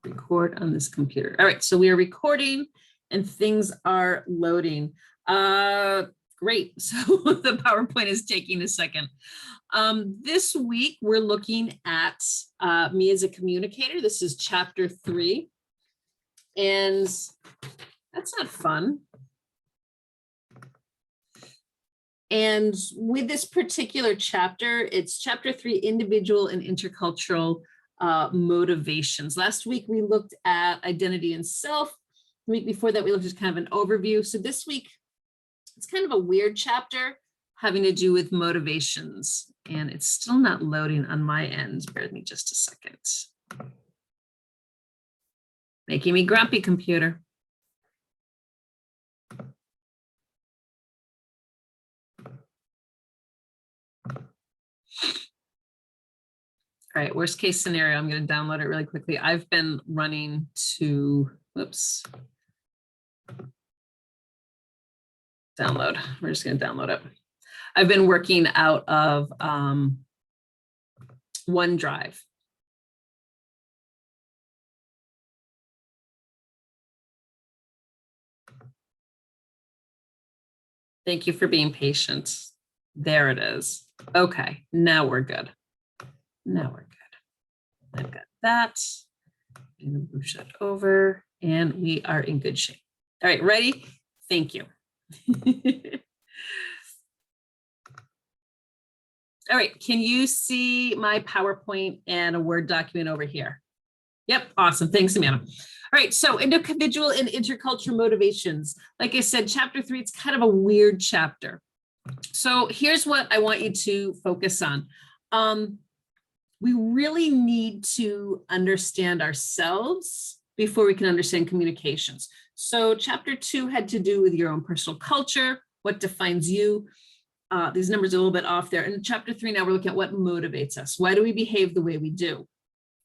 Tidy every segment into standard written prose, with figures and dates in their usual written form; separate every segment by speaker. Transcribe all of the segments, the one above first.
Speaker 1: Record on this computer. All right, so we are recording and things are loading. Great, so the PowerPoint is taking a second. This week we're looking at me as a communicator. This is chapter 3, and that's not fun. And with this particular chapter, it's chapter 3, individual and intercultural motivations. Last week, we looked at identity and self. The week before that, we looked at kind of an overview. So this week, it's kind of a weird chapter having to do with motivations. And it's still not loading on my end. Bear with me just a second. Making me grumpy, computer. All right, worst case scenario, I'm going to download it really quickly. I've been running to, whoops. Download, we're just going to download it. I've been working out of OneDrive. Thank you for being patient. There it is. Okay, now we're good. Now we're good. I've got that. I'm going to move that over and we are in good shape. All right, ready? Thank you. All right, can you see my PowerPoint and a Word document over here? Yep, awesome. Thanks, Amanda. All right, so individual and intercultural motivations. Like I said, chapter 3, it's kind of a weird chapter. So here's what I want you to focus on. We really need to understand ourselves before we can understand communications. So chapter 2 had to do with your own personal culture, what defines you. These numbers are a little bit off there. In chapter 3, now we're looking at what motivates us. Why do we behave the way we do?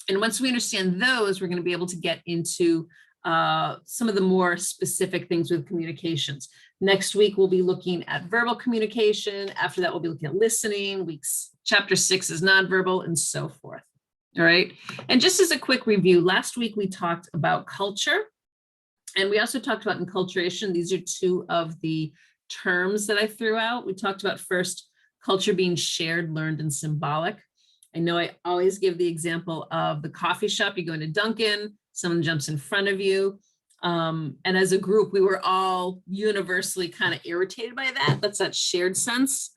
Speaker 1: And once we understand those, we're going to be able to get into some of the more specific things with communications. Next week, we'll be looking at verbal communication. After that, we'll be looking at listening. Chapter 6 is nonverbal and so forth. All right. And just as a quick review, last week we talked about culture and we also talked about enculturation. These are 2 of the terms that I threw out. We talked about first culture being shared, learned, and symbolic. I know I always give the example of the coffee shop. You go into Dunkin', someone jumps in front of you. And as a group, we were all universally kind of irritated by that. That's that shared sense.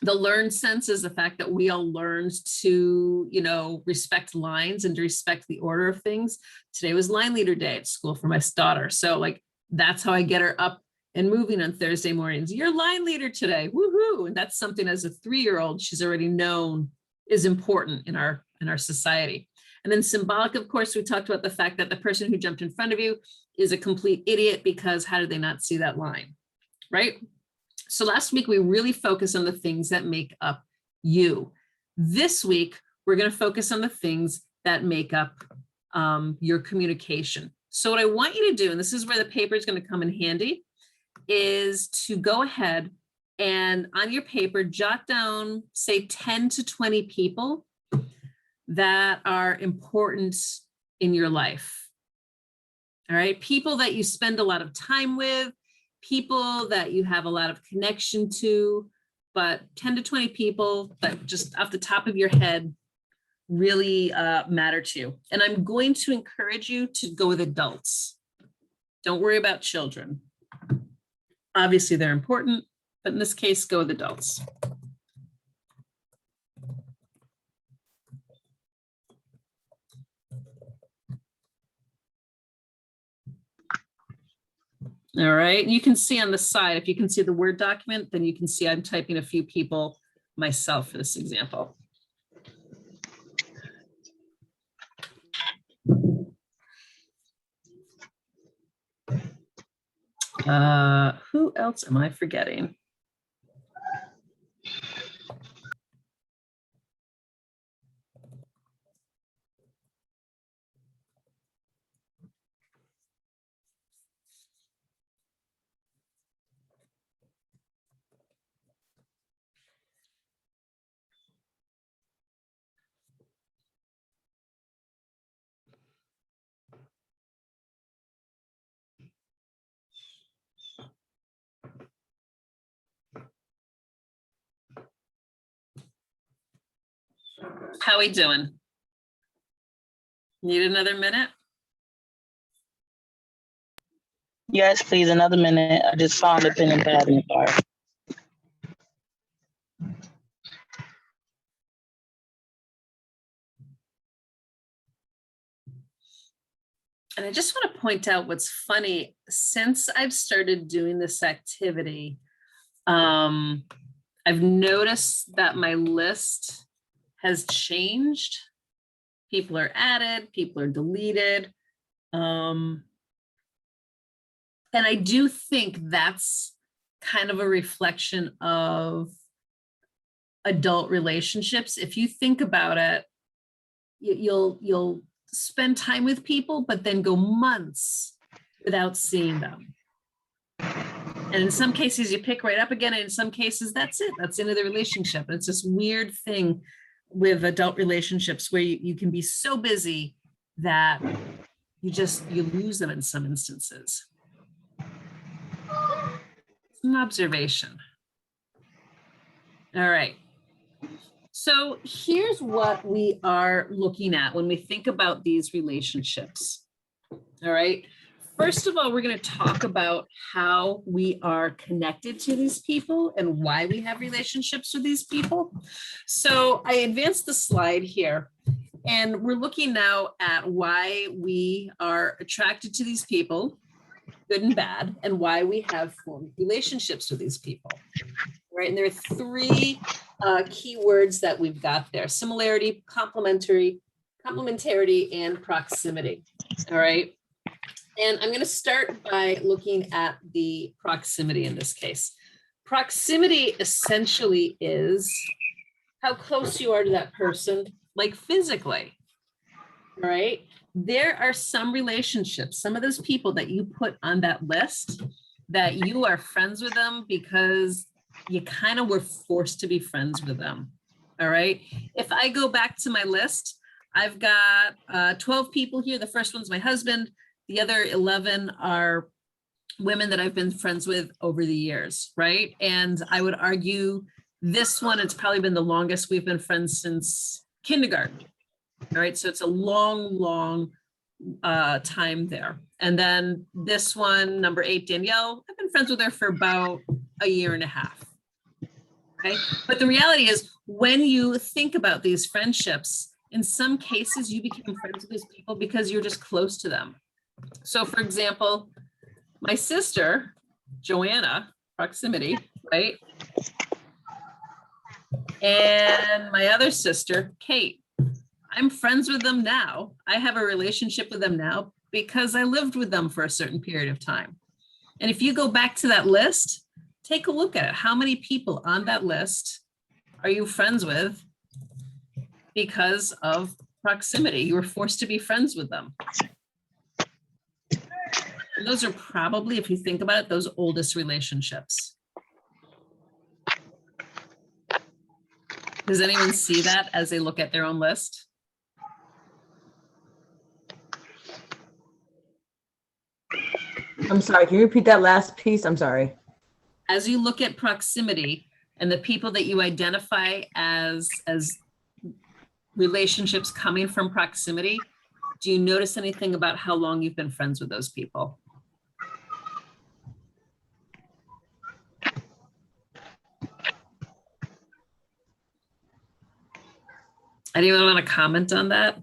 Speaker 1: The learned sense is the fact that we all learned to, respect lines and to respect the order of things. Today was line leader day at school for my daughter. So that's how I get her up and moving on Thursday mornings. You're line leader today, woohoo! And that's something as a 3-year-old, she's already known is important in our society. And then symbolic, of course, we talked about the fact that the person who jumped in front of you is a complete idiot because how did they not see that line, right? So last week, we really focused on the things that make up you. This week, we're going to focus on the things that make up your communication. So what I want you to do, and this is where the paper is going to come in handy, is to go ahead and on your paper, jot down, say 10 to 20 people that are important in your life. All right, people that you spend a lot of time with, people that you have a lot of connection to, but 10 to 20 people that just off the top of your head really matter to you. And I'm going to encourage you to go with adults. Don't worry about children. Obviously, they're important, but in this case, go with adults. All right, you can see on the side, if you can see the Word document, then you can see I'm typing a few people myself for this example. Who else am I forgetting? how we doing? Need another minute?
Speaker 2: Yes, please, another minute. I just found a pen and pad in the car.
Speaker 1: And I just want to point out what's funny. Since I've started doing this activity, I've noticed that my list has changed. People are added, people are deleted. And I do think that's kind of a reflection of adult relationships. If you think about it, you'll spend time with people, but then go months without seeing them. And in some cases you pick right up again. And in some cases, that's it. That's the end of the relationship. It's this weird thing with adult relationships where you can be so busy that you lose them in some instances. It's an observation. All right. So here's what we are looking at when we think about these relationships. All right. First of all, we're going to talk about how we are connected to these people and why we have relationships with these people. So I advanced the slide here, and we're looking now at why we are attracted to these people, good and bad, and why we have formed relationships with these people. Right. And there are three key words that we've got there: similarity, complementarity, and proximity. All right. And I'm going to start by looking at the proximity in this case. Proximity essentially is how close you are to that person, like physically. All right. There are some relationships, some of those people that you put on that list that you are friends with them because you kind of were forced to be friends with them. All right. If I go back to my list, I've got 12 people here. The first one's my husband. The other 11 are women that I've been friends with over the years, right? And I would argue this one, it's probably been the longest we've been friends since kindergarten. All right, so it's a long time there. And then this one, number 8, Danielle, I've been friends with her for about a year and a half. Okay, but the reality is when you think about these friendships, in some cases you become friends with these people because you're just close to them. So for example, my sister, Joanna, proximity, right? And my other sister, Kate, I'm friends with them now. I have a relationship with them now because I lived with them for a certain period of time. And if you go back to that list, take a look at it. How many people on that list are you friends with because of proximity? You were forced to be friends with them. And those are probably, if you think about it, those oldest relationships. Does anyone see that as they look at their own list?
Speaker 3: I'm sorry, can you repeat that last piece? I'm sorry.
Speaker 1: As you look at proximity and the people that you identify as relationships coming from proximity, do you notice anything about how long you've been friends with those people? Anyone want to comment on that?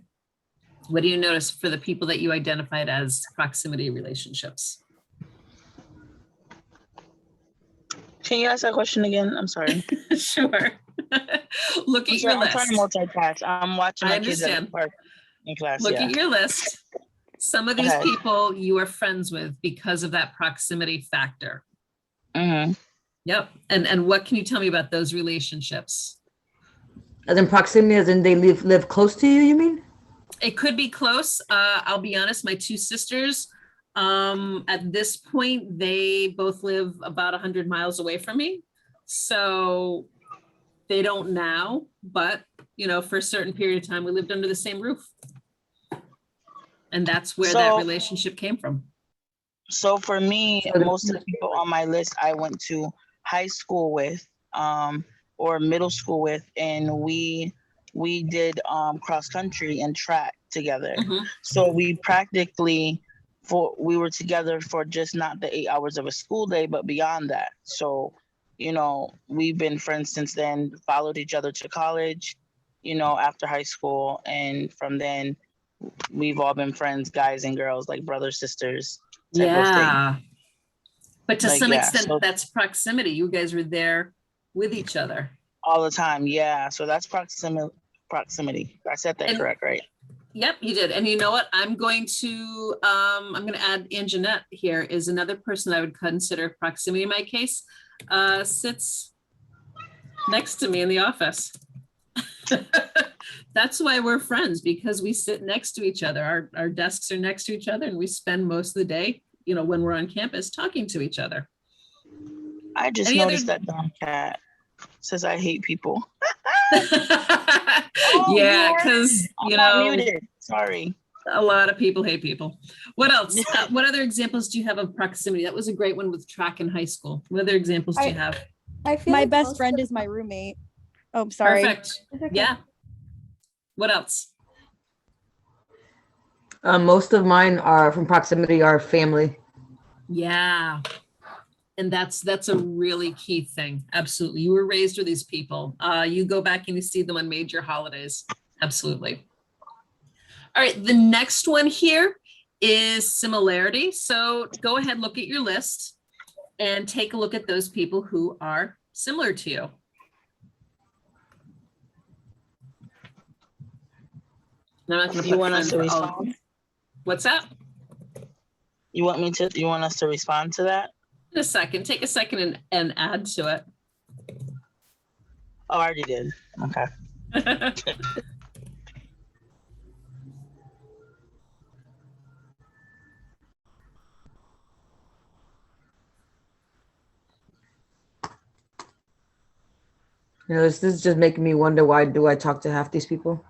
Speaker 1: What do you notice for the people that you identified as proximity relationships?
Speaker 2: Can you ask that question again? I'm sorry.
Speaker 1: Sure. Look at your list.
Speaker 2: I'm trying to multitask. I'm watching my kids at the park in class.
Speaker 1: Look at your list. Some of these people you are friends with because of that proximity factor.
Speaker 2: Mm-hmm.
Speaker 1: Yep. And what can you tell me about those relationships?
Speaker 3: As in proximity, as in they live close to you, you mean?
Speaker 1: It could be close. I'll be honest, my two sisters, at this point, they both live about 100 miles away from me. So they don't now, but for a certain period of time, we lived under the same roof. And that's where that relationship came from.
Speaker 2: So for me, most of the people on my list, I went to high school with, or middle school with, and we we did cross country and track together.
Speaker 1: Mhm.
Speaker 2: So we practically we were together for just not the 8 hours of a school day, but beyond that. So, you know, we've been friends since then, followed each other to college, you know, after high school. And from then we've all been friends, guys and girls, like brothers, sisters type of thing.
Speaker 1: Yeah. But to
Speaker 2: Like,
Speaker 1: some
Speaker 2: yeah,
Speaker 1: extent,
Speaker 2: so
Speaker 1: that's proximity. You guys were there with each other.
Speaker 2: all the time. Yeah. So that's proximity. I said that
Speaker 1: And-
Speaker 2: correct, right?
Speaker 1: Yep, you did. And you know what? I'm going to add Anjanette here is another person I would consider proximity in my case. Sits next to me in the office. That's why we're friends, because we sit next to each other. Our desks are next to each other and we spend most of the day, you know, when we're on campus talking to each other.
Speaker 2: I just
Speaker 1: Any
Speaker 2: noticed that Don Cat says I hate people.
Speaker 1: Yeah, because
Speaker 2: I'm
Speaker 1: you
Speaker 2: not
Speaker 1: know,
Speaker 2: muted. Sorry.
Speaker 1: a lot of people hate people. What else? What other examples do you have of proximity? That was a great one with track in high school. What other examples do you have?
Speaker 4: I feel
Speaker 5: My
Speaker 4: like
Speaker 5: best
Speaker 4: most
Speaker 5: friend
Speaker 4: of-
Speaker 5: is my roommate. Oh, sorry.
Speaker 1: Perfect.
Speaker 4: It's okay.
Speaker 1: Yeah. What else?
Speaker 3: Most of mine are from proximity are family.
Speaker 1: Yeah. And that's a really key thing. Absolutely. You were raised with these people. You go back and you see them on major holidays. Absolutely. All right. The next one here is similarity. So go ahead, look at your list and take a look at those people who are similar to you. I'm not going to
Speaker 2: You
Speaker 1: put
Speaker 2: want us
Speaker 1: friends
Speaker 2: to
Speaker 1: for all-
Speaker 2: respond?
Speaker 1: What's that?
Speaker 2: You want us to respond to that?
Speaker 1: In a second. Take a second and add to it.
Speaker 2: Oh, I already did. Okay.
Speaker 3: You know, this is just making me wonder, why do I talk to half these people?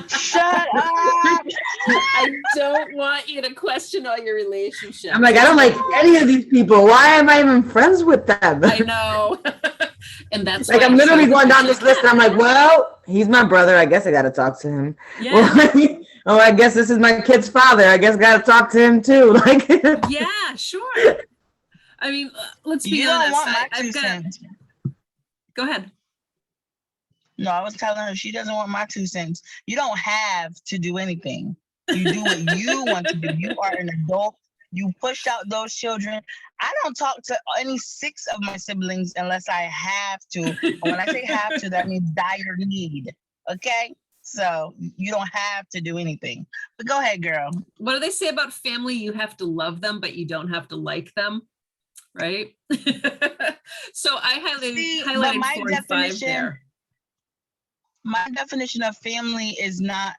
Speaker 2: Shut up!
Speaker 1: I don't want you to question all your relationships.
Speaker 3: I'm like, I don't like any of these people. Why am I even friends with them?
Speaker 1: I know. And that's
Speaker 3: Like,
Speaker 1: why
Speaker 3: I'm
Speaker 1: I
Speaker 3: literally
Speaker 1: chose
Speaker 3: going down
Speaker 1: the
Speaker 3: this list and I'm like, well, he's my brother. I guess I got to talk to him.
Speaker 1: Yeah.
Speaker 3: Oh, I guess this is my kid's father. I guess I got to talk to him too. Like,
Speaker 1: Yeah, sure. I mean, let's be
Speaker 2: You don't
Speaker 1: honest.
Speaker 2: want my
Speaker 1: I've
Speaker 2: 2
Speaker 1: got.
Speaker 2: cents.
Speaker 1: Go ahead.
Speaker 2: No, I was telling her she doesn't want my 2 cents. You don't have to do anything. You do what you want to do. You are an adult. You push out those children. I don't talk to any 6 of my siblings unless I have to. And when I say have to, that means dire need. Okay? So you don't have to do anything. But go ahead, girl.
Speaker 1: What do they say about family? You have to love them, but you don't have to like them, right? So I
Speaker 2: See, but
Speaker 1: highlighted
Speaker 2: my
Speaker 1: 4 and 5
Speaker 2: definition-
Speaker 1: there.
Speaker 2: My definition of family is not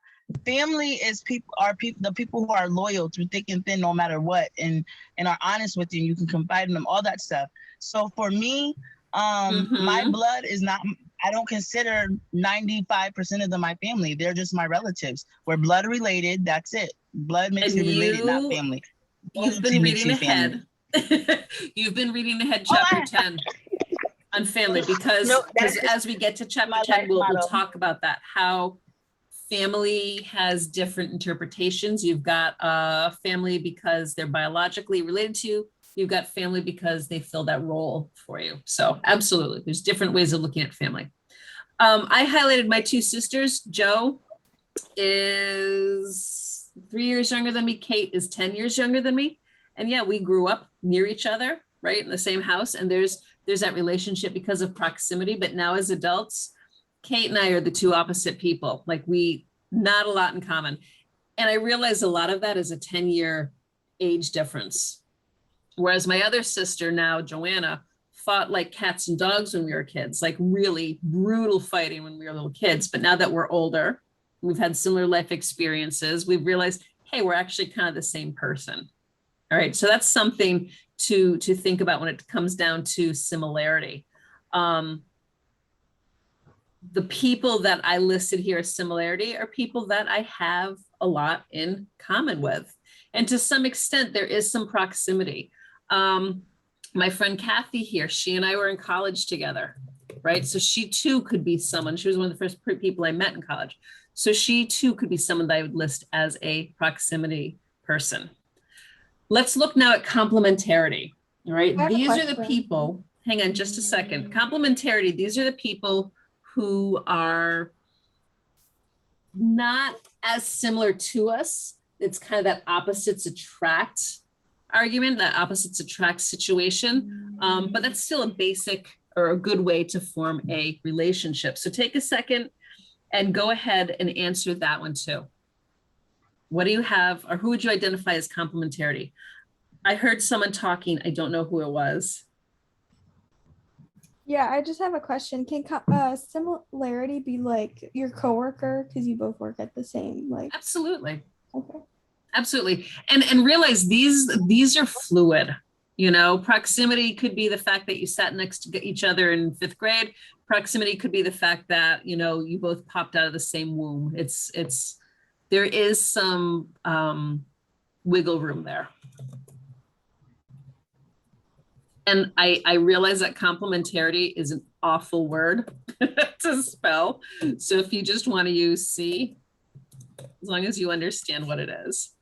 Speaker 2: family is the people who are loyal through thick and thin no matter what, and are honest with you. You can confide in them, all that stuff. So for me, my blood is not, I don't consider 95% of them my family. They're just my relatives. We're blood related. That's it. Blood makes
Speaker 1: And
Speaker 2: you related, not
Speaker 1: you-
Speaker 2: family.
Speaker 1: You've
Speaker 2: Loyalty
Speaker 1: been
Speaker 2: makes
Speaker 1: reading
Speaker 2: you family.
Speaker 1: ahead. You've been reading ahead
Speaker 2: Oh,
Speaker 1: chapter 10 on family because
Speaker 2: No, that is
Speaker 1: as we get to chapter
Speaker 2: my
Speaker 1: 10,
Speaker 2: life
Speaker 1: we'll
Speaker 2: motto.
Speaker 1: talk about that, how family has different interpretations. You've got family because they're biologically related to you. You've got family because they fill that role for you. So absolutely, there's different ways of looking at family. I highlighted my 2 sisters. Jo is 3 years younger than me. Kate is 10 years younger than me. And yeah, we grew up near each other, right, in the same house. And there's that relationship because of proximity. But now as adults, Kate and I are the 2 opposite people. Like not a lot in common. And I realize a lot of that is a 10-year age difference. Whereas my other sister now, Joanna, fought like cats and dogs when we were kids, like really brutal fighting when we were little kids. But now that we're older, we've had similar life experiences, we've realized, hey, we're actually kind of the same person. All right, so that's something to think about when it comes down to similarity. The people that I listed here as similarity are people that I have a lot in common with. And to some extent, there is some proximity. My friend Kathy here, she and I were in college together. right? So she too could be someone, she was one of the first people I met in college. So she too could be someone that I would list as a proximity person. Let's look now at complementarity, all right?
Speaker 5: I have a
Speaker 1: These are the
Speaker 5: question.
Speaker 1: people, hang on just a second. Complementarity, these are the people who are not as similar to us. It's kind of that opposites attract argument, that opposites attract situation. But that's still a basic or a good way to form a relationship. So take a second and go ahead and answer that one too. What do you have, or who would you identify as complementarity? I heard someone talking, I don't know who it was.
Speaker 5: Yeah, I just have a question. Can similarity be like your coworker because you both work at the same like?
Speaker 1: Absolutely.
Speaker 5: Okay.
Speaker 1: Absolutely. And realize these are fluid. You know, proximity could be the fact that you sat next to each other in 5th grade. Proximity could be the fact that, you know, you both popped out of the same womb. There is some wiggle room there. And I realize that complementarity is an awful word to spell. So if you just want to use C, as long as you understand what it is.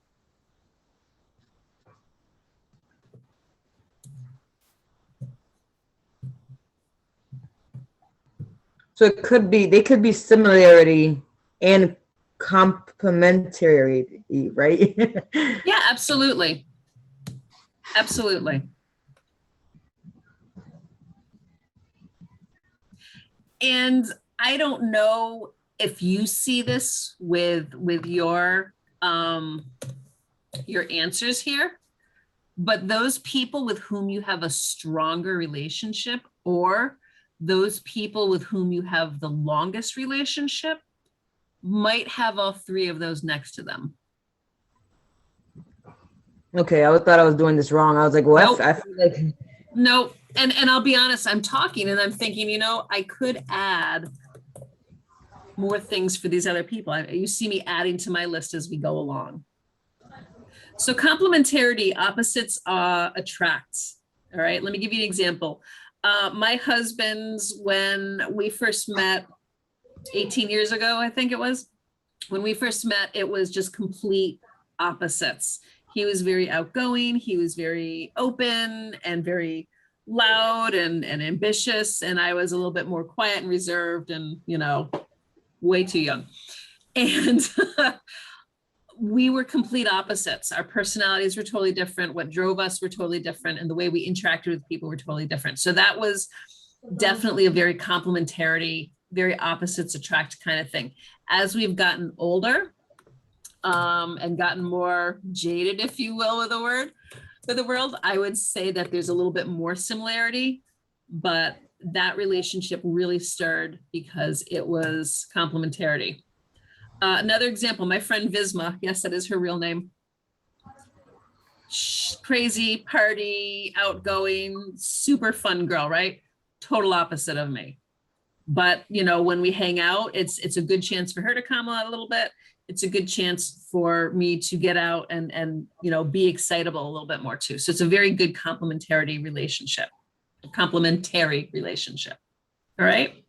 Speaker 3: So it could be, they could be similarity and complementary, right?
Speaker 1: Yeah, absolutely. Absolutely. And I don't know if you see this with your answers here, but those people with whom you have a stronger relationship, or those people with whom you have the longest relationship, might have all 3 of those next to them.
Speaker 3: Okay, I thought I was doing this wrong. I was like, what?
Speaker 1: Nope.
Speaker 3: I feel like
Speaker 1: No, and I'll be honest, I'm talking and I'm thinking, you know, I could add more things for these other people. You see me adding to my list as we go along. So complementarity, opposites attracts. All right, let me give you an example. My husband's, when we first met 18 years ago, I think it was, when we first met, it was just complete opposites. He was very outgoing. He was very open and very loud and ambitious. And I was a little bit more quiet and reserved and, you know, way too young. And we were complete opposites. Our personalities were totally different. What drove us were totally different. And the way we interacted with people were totally different. So that was definitely a very complementarity, very opposites attract kind of thing. As we've gotten older, and gotten more jaded, if you will, with the world, I would say that there's a little bit more similarity, but that relationship really stirred because it was complementarity. Another example, my friend Visma, yes, that is her real name. Crazy, party, outgoing, super fun girl, right? Total opposite of me. But, you know, when we hang out, it's a good chance for her to calm out a little bit. It's a good chance for me to get out and you know, be excitable a little bit more too. So it's a very good complementary relationship. All right.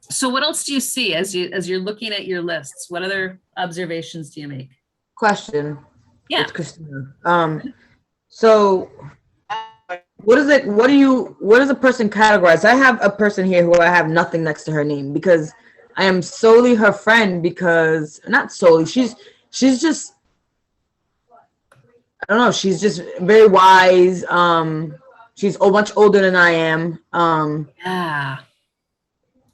Speaker 1: So what else do you see as you're looking at your lists? What other observations do you make?
Speaker 3: question.
Speaker 1: Yeah.
Speaker 3: It's Christina. So what is it? What does a person categorize? I have a person here who I have nothing next to her name because I am solely her friend because not solely. She's just, I don't know. She's just very wise. She's much older than I am.
Speaker 1: Yeah.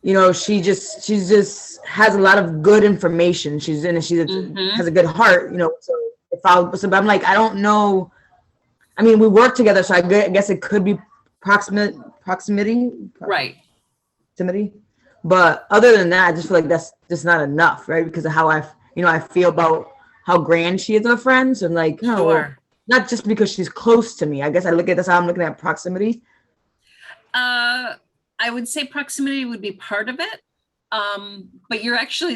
Speaker 3: You know, she's just has a lot of good information. She has a good heart. You know, so but I'm like, I don't know. I mean, we work together, so I guess it could be proximity.
Speaker 1: Right.
Speaker 3: Proximity. But other than that, I just feel like that's just not enough, right? Because of how I feel about how grand she is of a friend. So I'm like, oh,
Speaker 1: Sure.
Speaker 3: well, not just because she's close to me. I guess that's how I'm looking at proximity.
Speaker 1: I would say proximity would be part of it. But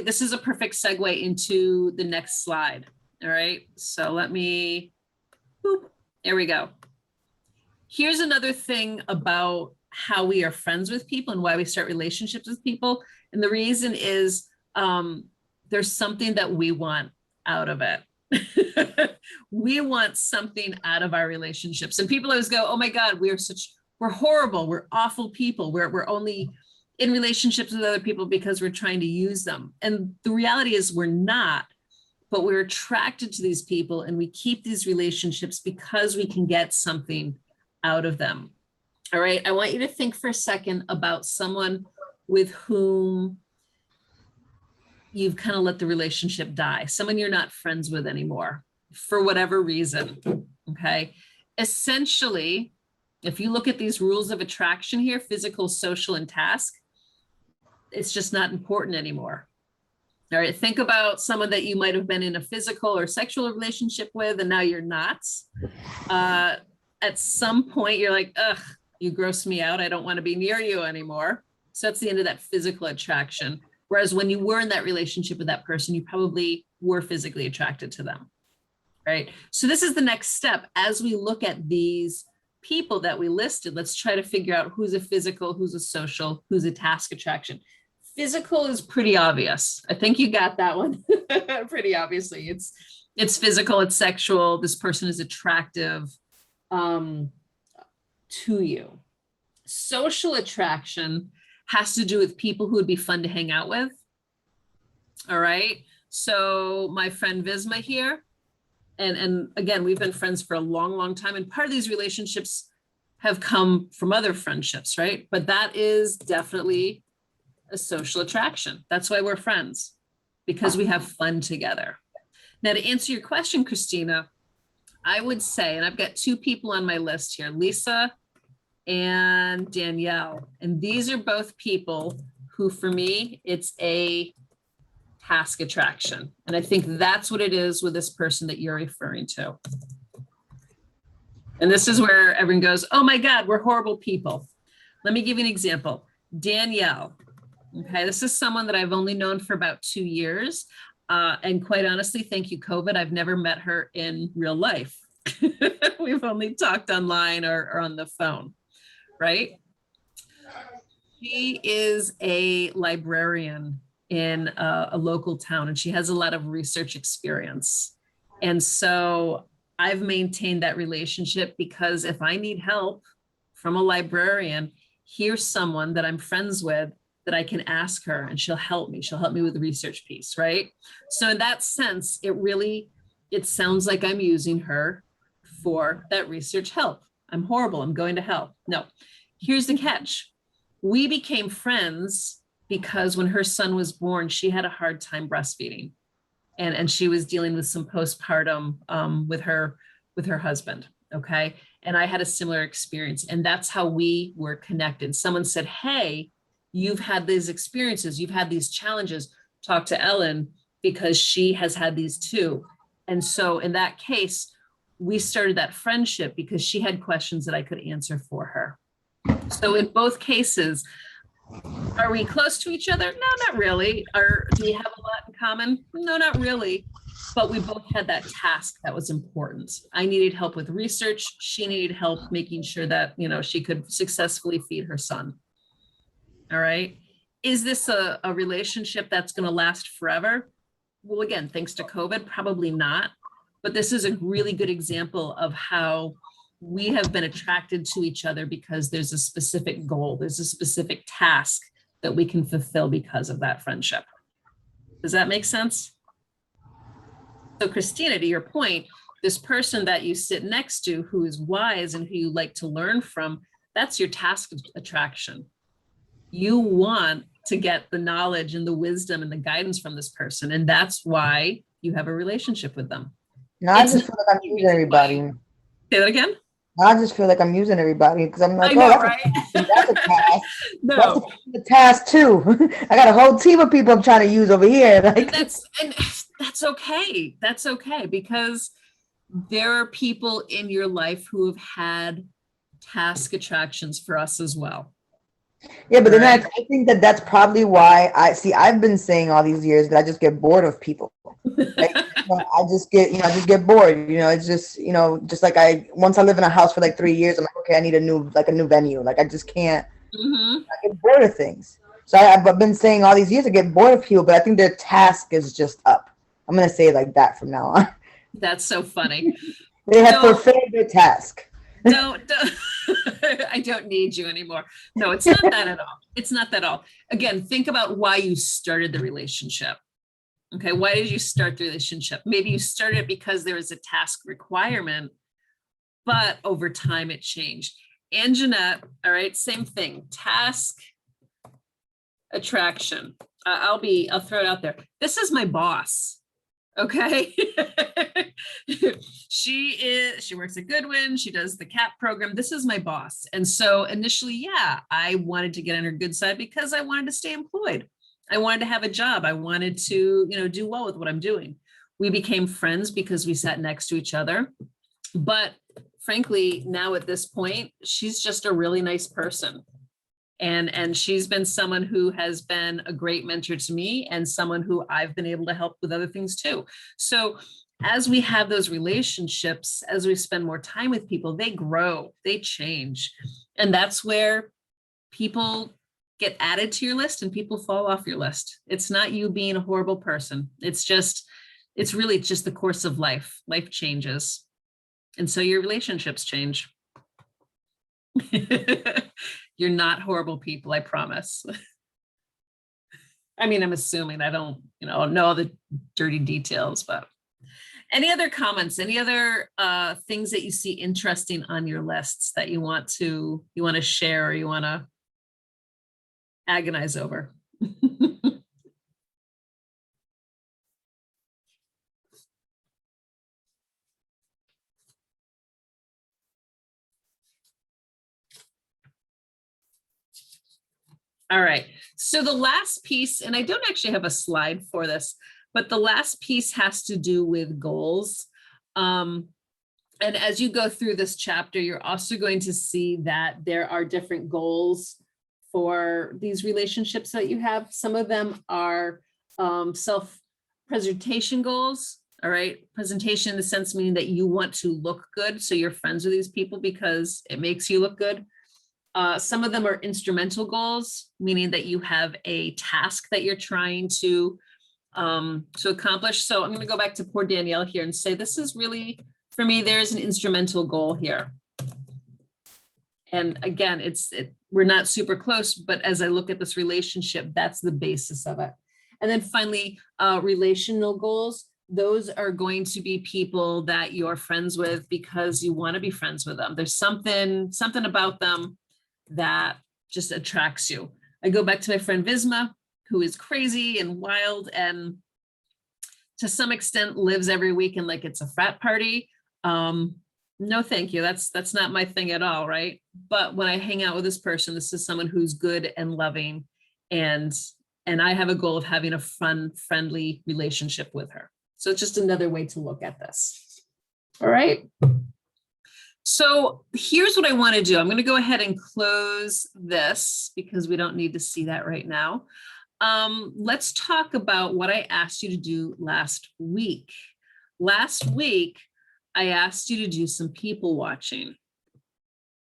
Speaker 1: this is a perfect segue into the next slide. All right. So let me, boop, there we go. Here's another thing about how we are friends with people and why we start relationships with people. And the reason is there's something that we want out of it. We want something out of our relationships. And people always go, oh my God, we're horrible. We're awful people. We're only in relationships with other people because we're trying to use them. And the reality is we're not, but we're attracted to these people and we keep these relationships because we can get something out of them. All right. I want you to think for a second about someone with whom you've kind of let the relationship die, someone you're not friends with anymore for whatever reason. Okay. Essentially, if you look at these rules of attraction here, physical, social, and task, it's just not important anymore. All right. Think about someone that you might have been in a physical or sexual relationship with, and now you're not. At some point, you're like, ugh, you gross me out. I don't want to be near you anymore. So that's the end of that physical attraction. Whereas when you were in that relationship with that person, you probably were physically attracted to them. Right. So this is the next step. As we look at these people that we listed, let's try to figure out who's a physical, who's a social, who's a task attraction. Physical is pretty obvious. I think you got that one pretty obviously. It's physical, it's sexual. This person is attractive to you. Social attraction has to do with people who would be fun to hang out with. All right. So my friend Visma here, and again, we've been friends for a long, long time. And part of these relationships have come from other friendships, right? But that is definitely a social attraction. That's why we're friends, because we have fun together. Now, to answer your question, Christina, I would say, and I've got two people on my list here, Lisa and Danielle. And these are both people who, for me, it's a task attraction. And I think that's what it is with this person that you're referring to. And this is where everyone goes, oh my God, we're horrible people. Let me give you an example. Danielle. Okay, this is someone that I've only known for about 2 years. And quite honestly, thank you, COVID, I've never met her in real life. We've only talked online or on the phone, right? She is a librarian in a local town, and she has a lot of research experience. And so I've maintained that relationship because if I need help from a librarian, here's someone that I'm friends with that I can ask her and she'll help me. She'll help me with the research piece, right? So in that sense, it sounds like I'm using her for that research help. I'm horrible, I'm going to hell. No, here's the catch. We became friends because when her son was born, she had a hard time breastfeeding. And she was dealing with some postpartum with her husband, okay? And I had a similar experience, and that's how we were connected. Someone said, hey, you've had these experiences, you've had these challenges, talk to Ellen because she has had these too. And so in that case, we started that friendship because she had questions that I could answer for her. So in both cases, are we close to each other? No, not really. Do we have a lot in common? No, not really. But we both had that task that was important. I needed help with research. She needed help making sure that, she could successfully feed her son. All right. Is this a relationship that's going to last forever? Well, again, thanks to COVID, probably not. But this is a really good example of how we have been attracted to each other because there's a specific goal, there's a specific task that we can fulfill because of that friendship. Does that make sense? So Christina, to your point, this person that you sit next to who is wise and who you like to learn from, that's your task attraction. You want to get the knowledge and the wisdom and the guidance from this person. And that's why you have a relationship with them.
Speaker 3: No, I just feel like I'm using everybody.
Speaker 1: Say that again?
Speaker 3: I just feel like I'm using everybody because I'm like,
Speaker 1: I know,
Speaker 3: that's
Speaker 1: right?
Speaker 3: that's a task.
Speaker 1: No.
Speaker 3: That's a task too. I got a whole team of people I'm trying to use over here. Like
Speaker 1: And that's okay. That's okay because there are people in your life who have had task attractions for us as well.
Speaker 3: Yeah, but then I think that's probably why I've been saying all these years that I just get bored of people. Like, I just get bored. It's just, just like once I live in a house for like 3 years, I'm like, okay, I need a new venue. Like I just can't.
Speaker 1: Mhm.
Speaker 3: I get bored of things. So I've been saying all these years I get bored of people, but I think their task is just up. I'm gonna say it like that from now on.
Speaker 1: That's so funny.
Speaker 3: They have
Speaker 1: Don't-
Speaker 3: fulfilled their task.
Speaker 1: don't I don't need you anymore. No, it's not that at all. It's not that at all. Again, think about why you started the relationship. Okay, why did you start the relationship? Maybe you started it because there was a task requirement, but over time it changed. And Jeanette, all right, same thing. Task, attraction. I'll throw it out there. This is my boss. Okay. She works at Goodwin. She does the CAP program. This is my boss. And so initially, yeah, I wanted to get on her good side because I wanted to stay employed. I wanted to have a job. I wanted to, do well with what I'm doing. We became friends because we sat next to each other. But frankly, now at this point, she's just a really nice person. And she's been someone who has been a great mentor to me and someone who I've been able to help with other things too. So as we have those relationships, as we spend more time with people, they grow, they change. And that's where people get added to your list and people fall off your list. It's not you being a horrible person. It's really just the course of life. Life changes. And so your relationships change. You're not horrible people, I promise. I mean, I'm assuming. I don't, know all the dirty details, but any other comments, any other things that you see interesting on your lists that you want to share or you want to agonize over? All right, so the last piece, and I don't actually have a slide for this, but the last piece has to do with goals. And as you go through this chapter, you're also going to see that there are different goals for these relationships that you have. Some of them are self-presentation goals, all right? Presentation in the sense meaning that you want to look good, so you're friends with these people because it makes you look good. Some of them are instrumental goals, meaning that you have a task that you're trying to accomplish. So I'm going to go back to poor Danielle here and say, this is really, for me, there's an instrumental goal here. And again, we're not super close, but as I look at this relationship, that's the basis of it. And then finally, relational goals. Those are going to be people that you're friends with because you want to be friends with them. There's something about them that just attracts you. I go back to my friend Visma, who is crazy and wild and to some extent lives every weekend like it's a frat party. No, thank you. That's not my thing at all, right? But when I hang out with this person, this is someone who's good and loving, and I have a goal of having a fun, friendly relationship with her. So it's just another way to look at this. All right. So here's what I want to do. I'm going to go ahead and close this because we don't need to see that right now. Let's talk about what I asked you to do last week. Last week, I asked you to do some people watching.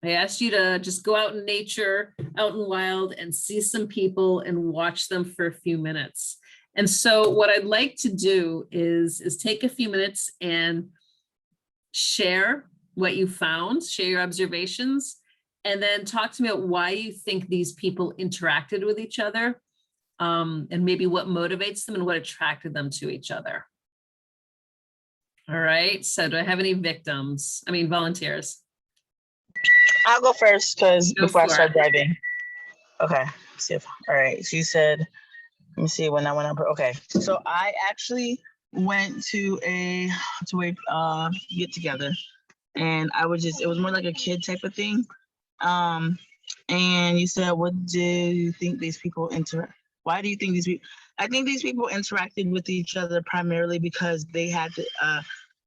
Speaker 1: I asked you to just go out in nature, out in wild, and see some people and watch them for a few minutes. And so what I'd like to do is take a few minutes and share what you found, share your observations, and then talk to me about why you think these people interacted with each other, and maybe what motivates them and what attracted them to each other. All right, so do I have any volunteers?
Speaker 2: I'll go first because before I start
Speaker 1: it.
Speaker 2: driving. Okay, see if, all right, she said, let me see when I went up. Okay, so I actually went to a get together. And it was more like a kid type of thing. And you said, why do you think these people I think these people interacted with each other primarily because they had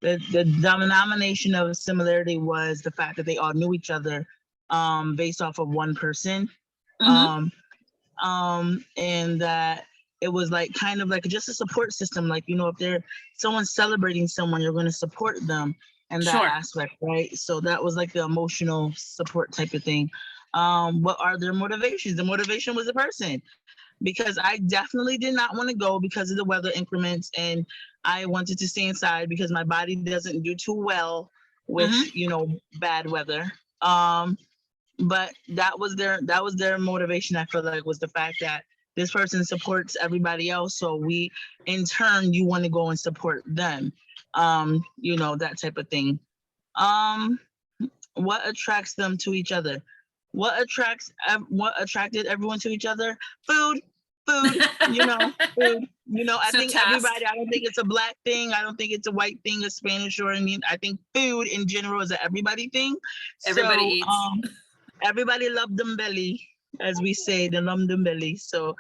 Speaker 2: the denomination of similarity was the fact that they all knew each other based off of one person.
Speaker 1: Mm-hmm.
Speaker 2: And that it was like kind of like just a support system. Like, you know, if they're someone's celebrating someone, you're going to support them in that
Speaker 1: Sure.
Speaker 2: aspect, right? So that was like the emotional support type of thing. What are their motivations? The motivation was the person, because I definitely did not want to go because of the weather increments, and I wanted to stay inside because my body doesn't do too well with you know, bad weather. But that was their motivation. I feel like was the fact that this person supports everybody else, so we in turn you want to go and support them. You know, that type of thing. Um, what attracts them to each other? What attracted everyone to each other? Food, food. You know, food. You know, I
Speaker 1: So
Speaker 2: think
Speaker 1: task.
Speaker 2: everybody. I don't think it's a black thing. I don't think it's a white thing, a Spanish or Indian. I think food in general is an everybody thing.
Speaker 1: Everybody
Speaker 2: So,
Speaker 1: eats.
Speaker 2: everybody loved them belly, as we say, the them belly. So,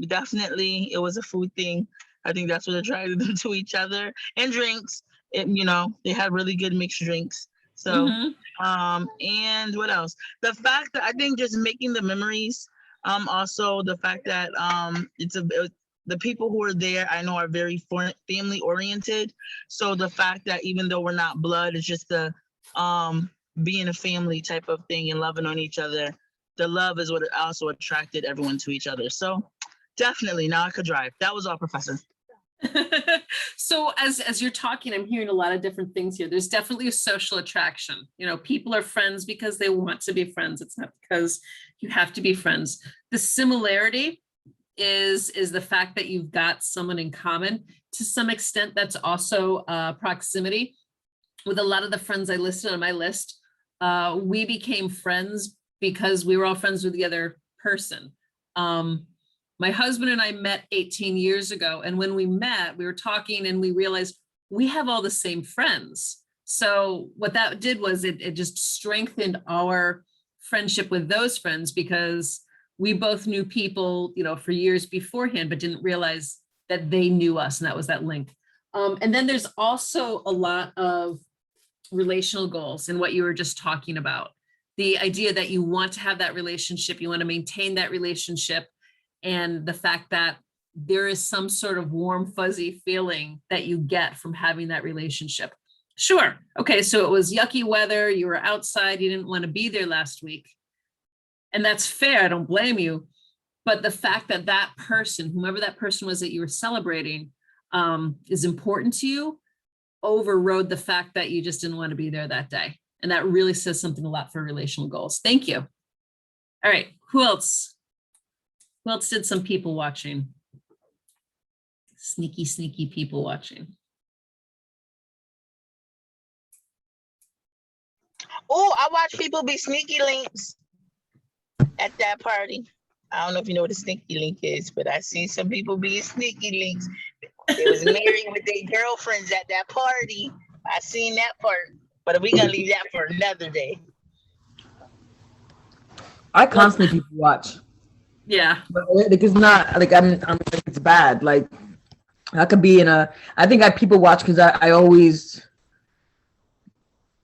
Speaker 2: definitely it was a food thing. I think that's what attracted them to each other, and drinks. You know, they had really good mixed drinks. So,
Speaker 1: Mhm.
Speaker 2: and what else? The fact that I think just making the memories. Also the fact that the people who are there, I know, are very family oriented. So the fact that even though we're not blood, it's just the being a family type of thing and loving on each other. The love is what also attracted everyone to each other. So definitely, now I could drive. That was all, Professor.
Speaker 1: So as you're talking, I'm hearing a lot of different things here. There's definitely a social attraction. You know, people are friends because they want to be friends. It's not because you have to be friends. The similarity is the fact that you've got someone in common. To some extent, that's also proximity. With a lot of the friends I listed on my list, we became friends because we were all friends with the other person. My husband and I met 18 years ago. And when we met, we were talking and we realized we have all the same friends. So what that did was it just strengthened our friendship with those friends, because we both knew people, you know, for years beforehand, but didn't realize that they knew us. And that was that link. And then there's also a lot of relational goals and what you were just talking about. The idea that you want to have that relationship, you want to maintain that relationship, and the fact that there is some sort of warm, fuzzy feeling that you get from having that relationship. Sure. Okay. So it was yucky weather. You were outside. You didn't want to be there last week. And that's fair. I don't blame you. But the fact that that person, whomever that person was that you were celebrating, is important to you, overrode the fact that you just didn't want to be there that day. And that really says something a lot for relational goals. Thank you. All right. Who else? Who else did some people watching? Sneaky, sneaky people watching.
Speaker 2: Oh, I watched people be sneaky links at that party. I don't know if you know what a sneaky link is, but I see some people being sneaky links. They was married with their girlfriends at that party. I seen that part, but we gonna leave that for another day.
Speaker 3: I constantly people watch.
Speaker 1: Yeah.
Speaker 3: But like, it's not like I'm like, it's bad. Like I could be in a. I think I people watch because I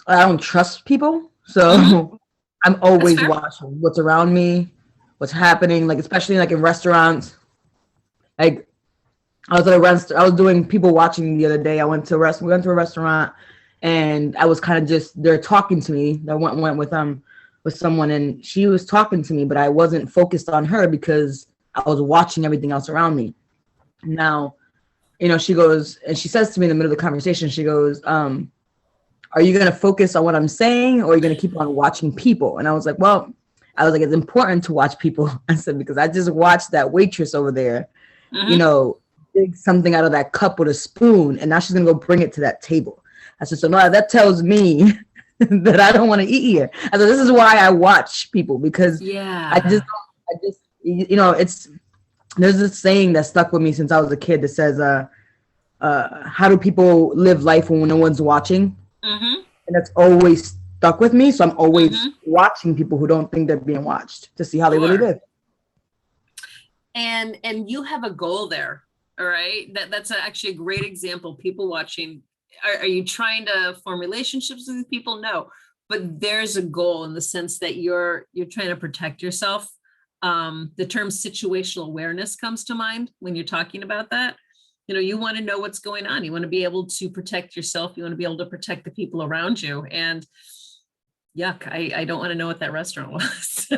Speaker 3: don't trust people, so I'm always watching what's around me, what's happening. Like especially like in restaurants. Like I was doing people watching the other day. We went to a restaurant, and I was kind of just they're talking to me. I went with someone, and she was talking to me, but I wasn't focused on her because I was watching everything else around me. Now, you know, she goes and she says to me in the middle of the conversation, she goes, are you going to focus on what I'm saying, or are you going to keep on watching people? And I was like, it's important to watch people. I said, because I just watched that waitress over there, you know, dig something out of that cup with a spoon, and now she's going to go bring it to that table. I said, so no, that tells me that I don't want to eat here. I said, this is why I watch people, because I just, you know, there's this saying that stuck with me since I was a kid that says, how do people live life when no one's watching? And that's always stuck with me. So I'm always watching people who don't think they're being watched to see how they really live.
Speaker 1: And you have a goal there. All right. That's actually a great example. People watching. Are you trying to form relationships with people? No, but there's a goal in the sense that you're trying to protect yourself. The term situational awareness comes to mind when you're talking about that. You know, you want to know what's going on. You want to be able to protect yourself. You want to be able to protect the people around you. And yuck, I don't want to know what that restaurant was.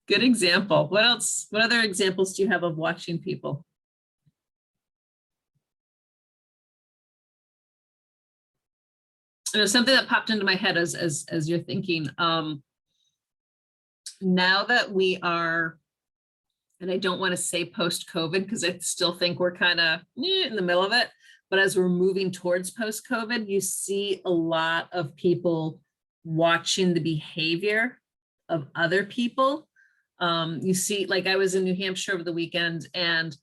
Speaker 1: Good example. What else? What other examples do you have of watching people? There's something that popped into my head as you're thinking. Now that we are, and I don't want to say post-COVID because I still think we're kind of in the middle of it, but as we're moving towards post-COVID, you see a lot of people watching the behavior of other people. You see, like I was in New Hampshire over the weekend and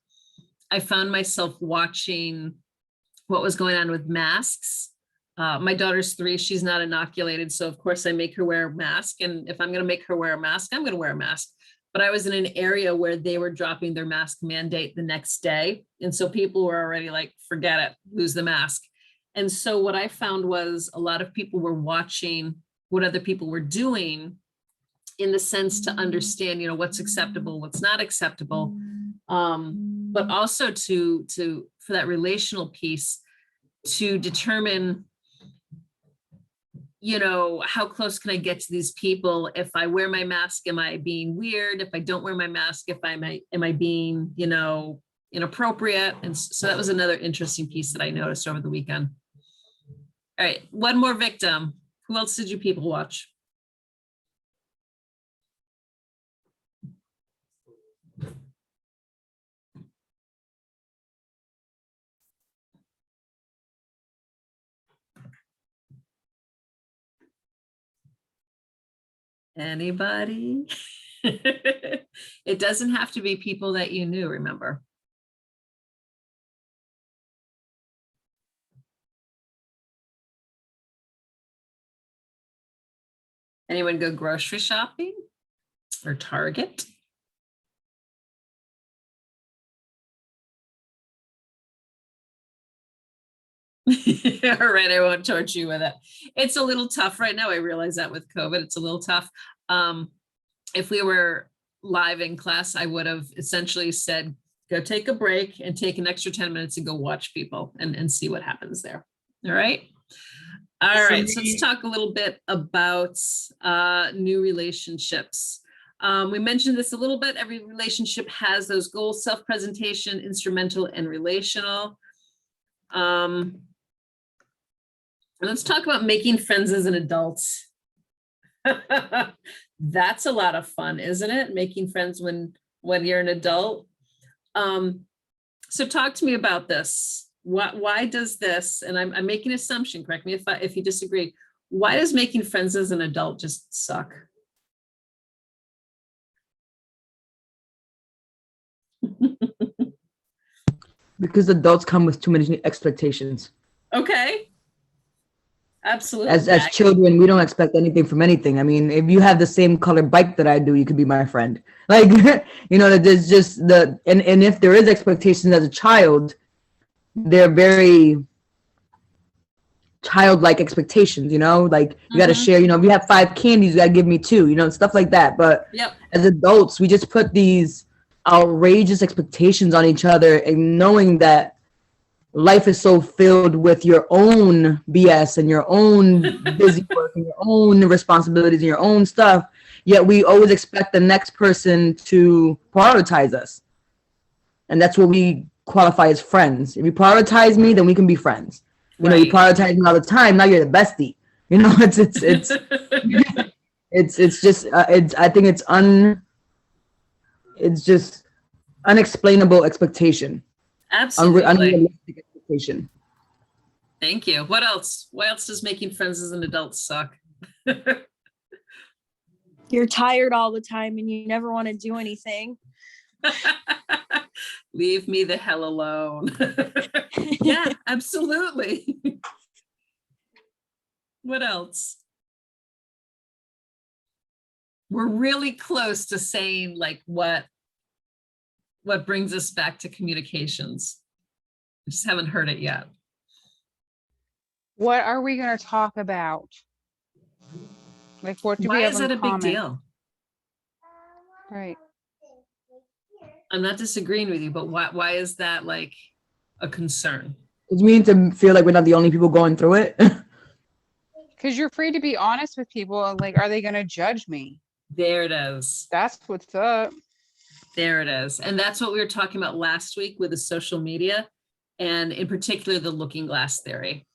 Speaker 1: I found myself watching what was going on with masks. My daughter's 3, she's not inoculated. So of course I make her wear a mask. And if I'm going to make her wear a mask, I'm going to wear a mask. But I was in an area where they were dropping their mask mandate the next day. And so people were already like, forget it, lose the mask. And so what I found was a lot of people were watching what other people were doing in the sense to understand, you know, what's acceptable, what's not acceptable. But also for that relational piece to determine, you know, how close can I get to these people? If I wear my mask, am I being weird? If I don't wear my mask, am I being, you know, inappropriate? And so that was another interesting piece that I noticed over the weekend. All right, one more victim. Who else did you people watch? Anybody? It doesn't have to be people that you knew, remember. Anyone go grocery shopping or Target? All right, I won't torture you with it. It's a little tough right now. I realize that with COVID, it's a little tough. If we were live in class, I would have essentially said, go take a break and take an extra 10 minutes and go watch people and see what happens there. All right. All right, so let's talk a little bit about new relationships. We mentioned this a little bit. Every relationship has those goals: self-presentation, instrumental, and relational. Let's talk about making friends as an adult. That's a lot of fun, isn't it? Making friends when you're an adult. So talk to me about this. Why does this, and I'm making an assumption, correct me if you disagree, why does making friends as an adult just suck?
Speaker 3: Because adults come with too many expectations.
Speaker 1: Okay. Absolutely.
Speaker 3: As children, we don't expect anything from anything. I mean, if you have the same color bike that I do, you could be my friend. Like, you know, there's just and if there is expectations as a child, they're very childlike expectations, you know, like you got to share, you know, if you have 5 candies, you got to give me 2, you know, stuff like that. But as adults, we just put these outrageous expectations on each other, and knowing that life is so filled with your own BS and your own busy work and your own responsibilities and your own stuff, yet we always expect the next person to prioritize us. And that's what we qualify as friends. If you prioritize me, then we can be friends. You know, you prioritize me all the time, now you're the bestie. You know, it's just I think it's just unexplainable expectation.
Speaker 1: Absolutely.
Speaker 3: Unrealistic expectation.
Speaker 1: Thank you. What else? Why else does making friends as an adult suck?
Speaker 4: You're tired all the time and you never want to do anything.
Speaker 1: Leave me the hell alone. Yeah, absolutely. What else? We're really close to saying like what brings us back to communications. I just haven't heard it yet.
Speaker 6: What are we going to talk about? Like, what do we
Speaker 1: Why
Speaker 6: have
Speaker 1: is
Speaker 6: in
Speaker 1: that a big
Speaker 6: common?
Speaker 1: deal?
Speaker 6: Right.
Speaker 1: I'm not disagreeing with you, but why is that like a concern?
Speaker 3: It's mean to feel like we're not the only people going through it.
Speaker 6: Because you're free to be honest with people. And like, are they going to judge me?
Speaker 1: There it is.
Speaker 6: That's what's up.
Speaker 1: There it is. And that's what we were talking about last week with the social media, and in particular, the looking glass theory,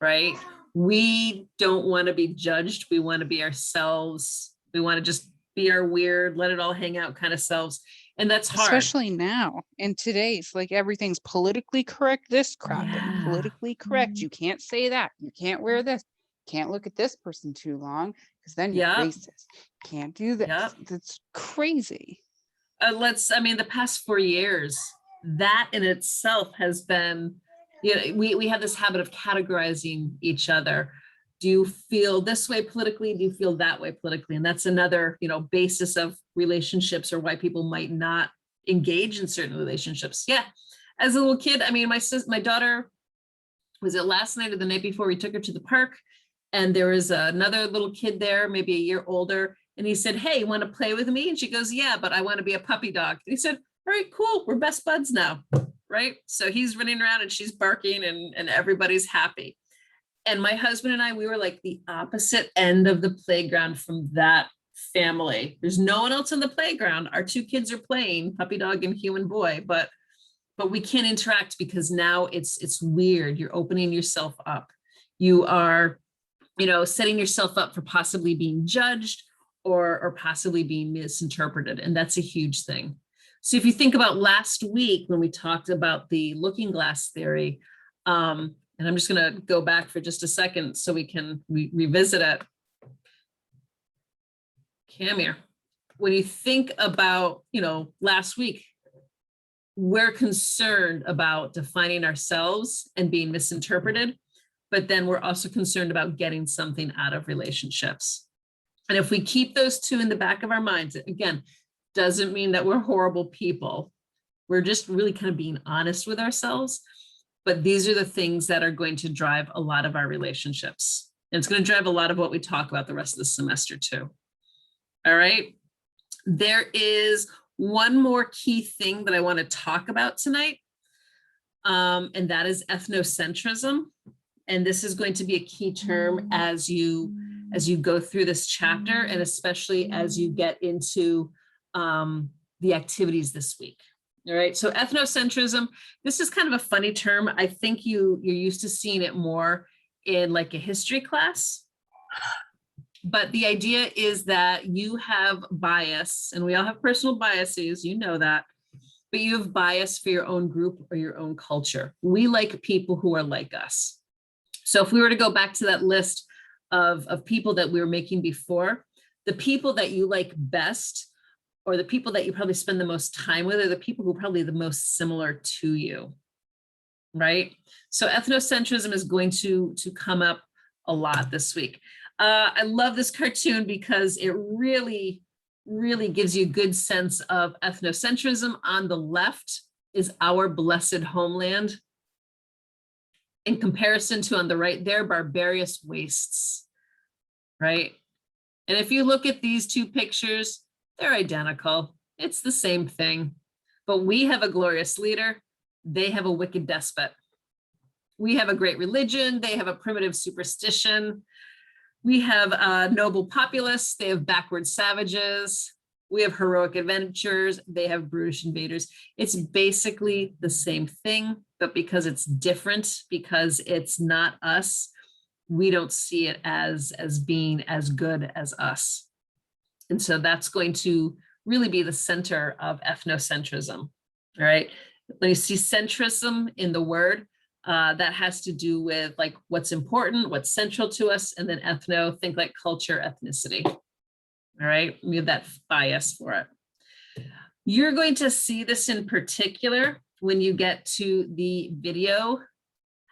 Speaker 1: right? We don't want to be judged. We want to be ourselves. We want to just be our weird, let it all hang out kind of selves. And that's hard.
Speaker 6: Especially now in today's, like, everything's politically correct, this crap, and
Speaker 1: Yeah.
Speaker 6: politically correct. You can't say that. You can't wear this. Can't look at this person too long because then you're
Speaker 1: Yep.
Speaker 6: racist. Can't do this.
Speaker 1: Yep.
Speaker 6: That's crazy.
Speaker 1: The past 4 years, that in itself has been, we have this habit of categorizing each other. Do you feel this way politically? Do you feel that way politically? And that's another, basis of relationships, or why people might not engage in certain relationships. Yeah. As a little kid, my daughter, was it last night or the night before, we took her to the park, and there was another little kid there, maybe a year older. And he said, "Hey, you want to play with me?" And she goes, "Yeah, but I want to be a puppy dog." And he said, "All right, cool. We're best buds now." Right. So he's running around and she's barking, and everybody's happy. And my husband and I, we were like the opposite end of the playground from that family. There's no one else in the playground. Our 2 kids are playing, puppy dog and human boy, but we can't interact because now it's weird. You're opening yourself up. You are, setting yourself up for possibly being judged or possibly being misinterpreted. And that's a huge thing. So if you think about last week when we talked about the looking glass theory, and I'm just going to go back for just a second so we can revisit it. Come here. When you think about, last week, we're concerned about defining ourselves and being misinterpreted, but then we're also concerned about getting something out of relationships. And if we keep those two in the back of our minds, again, doesn't mean that we're horrible people. We're just really kind of being honest with ourselves. But these are the things that are going to drive a lot of our relationships. And it's going to drive a lot of what we talk about the rest of the semester too. All right. There is one more key thing that I want to talk about tonight. And that is ethnocentrism. And this is going to be a key term as you go through this chapter, and especially as you get into the activities this week. All right, so ethnocentrism, this is kind of a funny term. I think you're used to seeing it more in like a history class. But the idea is that you have bias, and we all have personal biases, you know that, but you have bias for your own group or your own culture. We like people who are like us. So if we were to go back to that list of people that we were making before, the people that you like best, or the people that you probably spend the most time with, are the people who are probably the most similar to you, right? So ethnocentrism is going to come up a lot this week. I love this cartoon because it really, really gives you a good sense of ethnocentrism. On the left is our blessed homeland, in comparison to on the right there, barbarous wastes, right? And if you look at these two pictures, they're identical. It's the same thing, but we have a glorious leader. They have a wicked despot. We have a great religion. They have a primitive superstition. We have a noble populace. They have backward savages. We have heroic adventurers. They have brutish invaders. It's basically the same thing, but because it's different, because it's not us, we don't see it as being as good as us. And so that's going to really be the center of ethnocentrism, all right? When you see centrism in the word, that has to do with like what's important, what's central to us, and then ethno, think like culture, ethnicity, all right? We have that bias for it. You're going to see this in particular when you get to the video.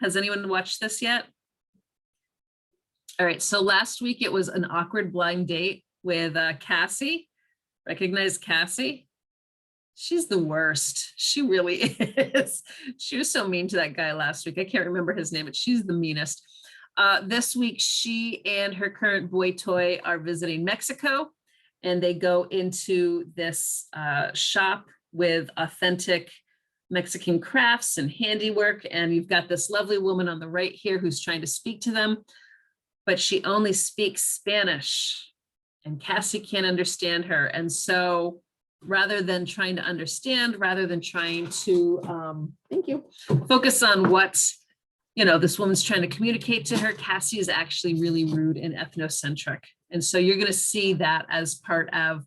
Speaker 1: Has anyone watched this yet? All right, so last week it was an awkward blind date with Cassie. Recognize Cassie? She's the worst. She really is. She was so mean to that guy last week. I can't remember his name, but she's the meanest. This week, she and her current boy toy are visiting Mexico, and they go into this shop with authentic Mexican crafts and handiwork. And you've got this lovely woman on the right here who's trying to speak to them, but she only speaks Spanish, and Cassie can't understand her. And so rather than trying to understand, rather than trying to, thank you, focus on what, this woman's trying to communicate to her, Cassie is actually really rude and ethnocentric. And so you're going to see that as part of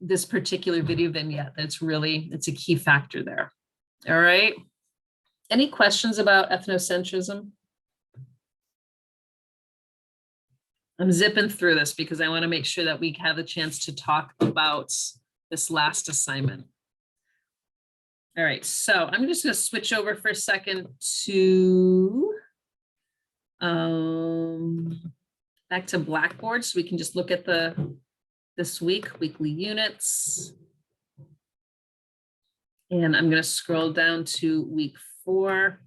Speaker 1: this particular video vignette. It's a key factor there. All right. Any questions about ethnocentrism? I'm zipping through this because I want to make sure that we have a chance to talk about this last assignment. All right, so I'm just going to switch over for a second to back to Blackboard so we can just look at this weekly units. And I'm going to scroll down to week 4.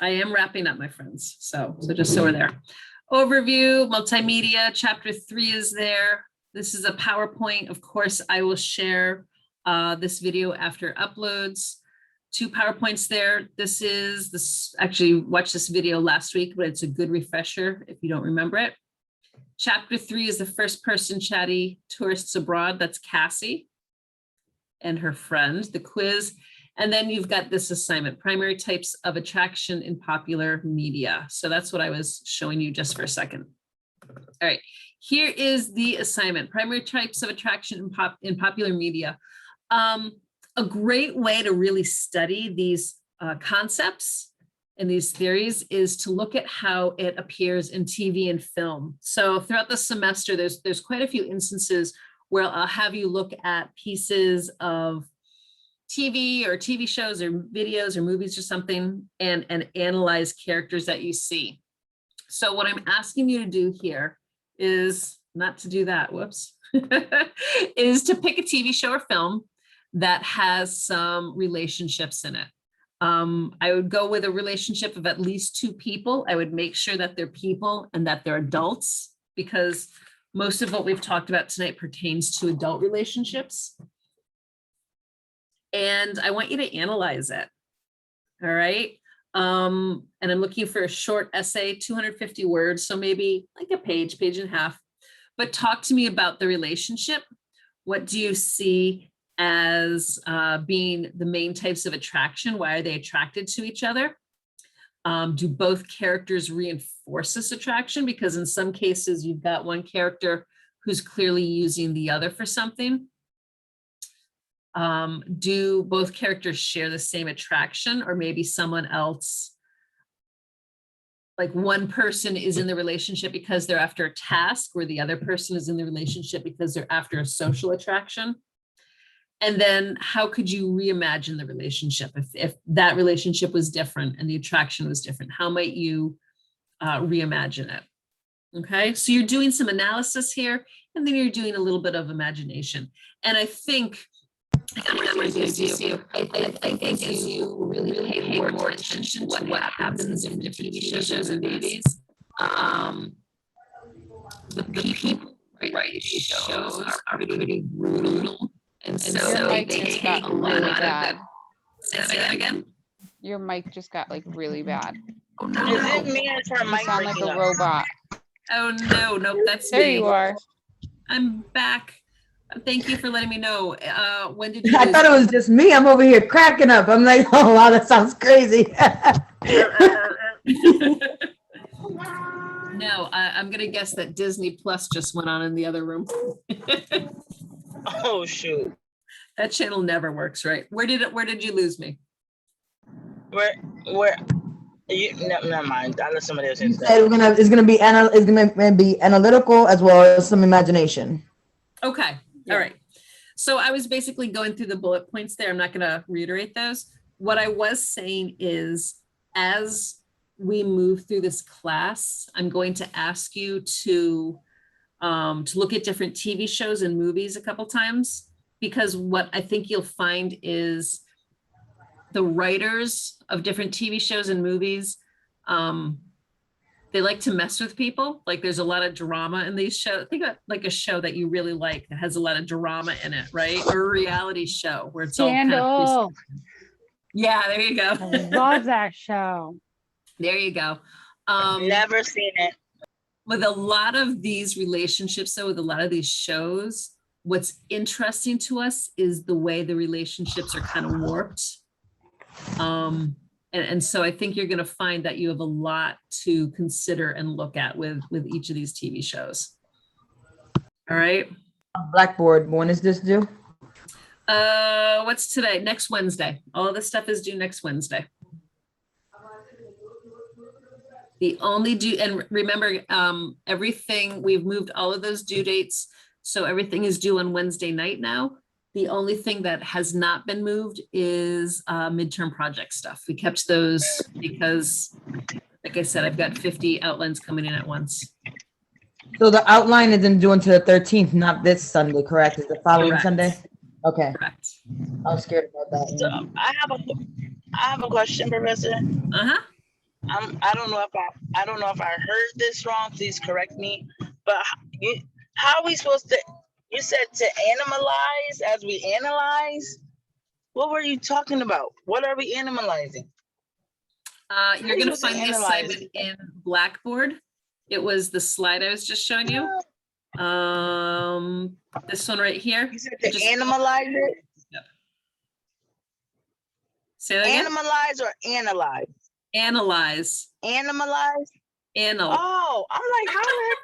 Speaker 1: I am wrapping up, my friends. So just so we're there. Overview, multimedia, chapter 3 is there. This is a PowerPoint. Of course, I will share this video after uploads. 2 PowerPoints there. Actually watched this video last week, but it's a good refresher if you don't remember it. Chapter 3 is the first person chatty tourists abroad. That's Cassie and her friend, the quiz. And then you've got this assignment, primary types of attraction in popular media. So that's what I was showing you just for a second. All right, here is the assignment, primary types of attraction in popular media. A great way to really study these concepts and these theories is to look at how it appears in TV and film. So throughout the semester, there's quite a few instances where I'll have you look at pieces of TV or TV shows or videos or movies or something and analyze characters that you see. So what I'm asking you to do here is not to do that, whoops, is to pick a TV show or film that has some relationships in it. I would go with a relationship of at least 2 people. I would make sure that they're people and that they're adults, because most of what we've talked about tonight pertains to adult relationships. And I want you to analyze it. All right. And I'm looking for a short essay, 250 words. So maybe like a page and a half, but talk to me about the relationship. What do you see as being the main types of attraction? Why are they attracted to each other? Do both characters reinforce this attraction? Because in some cases, you've got one character who's clearly using the other for something. Do both characters share the same attraction, or maybe someone else, like one person is in the relationship because they're after a task, where the other person is in the relationship because they're after a social attraction? And then how could you reimagine the relationship if that relationship was different and the attraction was different? How might you reimagine it? Okay, so you're doing some analysis here, and then you're doing a little bit of imagination. And I think I think as you really pay more attention to what happens in different shows and movies, the people right shows are pretty brutal, and so they take a lot out of them. Say that again.
Speaker 6: Your mic just got like really bad.
Speaker 1: Oh no!
Speaker 2: Is it me or is her
Speaker 6: You
Speaker 2: mic
Speaker 6: sound like
Speaker 2: breaking
Speaker 6: a
Speaker 2: up?
Speaker 6: robot.
Speaker 1: Oh no! Nope, that's
Speaker 6: There
Speaker 1: me.
Speaker 6: you are.
Speaker 1: I'm back. Thank you for letting me know. When did you?
Speaker 3: I thought it was just me. I'm over here cracking up. I'm like, oh wow, that sounds crazy.
Speaker 1: No, I'm gonna guess that Disney Plus just went on in the other room.
Speaker 2: Oh shoot.
Speaker 1: That channel never works, right? Where did you lose me?
Speaker 2: Where never mind. I'll let somebody else
Speaker 3: You
Speaker 2: answer
Speaker 3: said
Speaker 2: that.
Speaker 3: it's gonna be analytical as well as some imagination.
Speaker 1: Okay, all right. So I was basically going through the bullet points there. I'm not gonna reiterate those. What I was saying is, as we move through this class, I'm going to ask you to look at different TV shows and movies a couple times, because what I think you'll find is the writers of different TV shows and movies they like to mess with people. Like there's a lot of drama in these shows. Think about like a show that you really like that has a lot of drama in it, right? Or a reality show where it's all kind of
Speaker 6: Scandal.
Speaker 1: yeah, there you
Speaker 6: I
Speaker 1: go.
Speaker 6: love that show.
Speaker 1: There you go.
Speaker 2: Never seen it.
Speaker 1: With a lot of these relationships, though, with a lot of these shows, what's interesting to us is the way the relationships are kind of warped. And so I think you're going to find that you have a lot to consider and look at with each of these TV shows. All right.
Speaker 3: Blackboard, when is this due?
Speaker 1: What's today? Next Wednesday. All of this stuff is due next Wednesday. The only due, and remember, everything, we've moved all of those due dates. So everything is due on Wednesday night now. The only thing that has not been moved is midterm project stuff. We kept those because, like I said, I've got 50 outlines coming in at once.
Speaker 3: So the outline isn't due until the 13th, not this Sunday, correct? Is the following
Speaker 1: Correct.
Speaker 3: Sunday? Okay,
Speaker 1: Correct.
Speaker 3: I was scared about that.
Speaker 2: So I have a question, Professor.
Speaker 1: Uh-huh.
Speaker 2: I don't know if I heard this wrong. Please correct me. But how are we supposed to? You said to animalize as we analyze. What were you talking about? What are we animalizing?
Speaker 1: You're going to
Speaker 2: supposed to
Speaker 1: find the
Speaker 2: analyze
Speaker 1: assignment in Blackboard. It was the slide I was just showing you. This one right here.
Speaker 2: You said to
Speaker 1: Just-
Speaker 2: animalize it.
Speaker 1: Say that again.
Speaker 2: Animalize or analyze?
Speaker 1: Analyze.
Speaker 2: Animalize. Oh, I'm like, how am I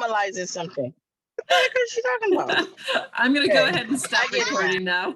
Speaker 2: analyzing something? What the heck is she talking about?
Speaker 1: I'm going to go
Speaker 2: Okay.
Speaker 1: ahead and stop
Speaker 2: I get it now.
Speaker 1: recording now.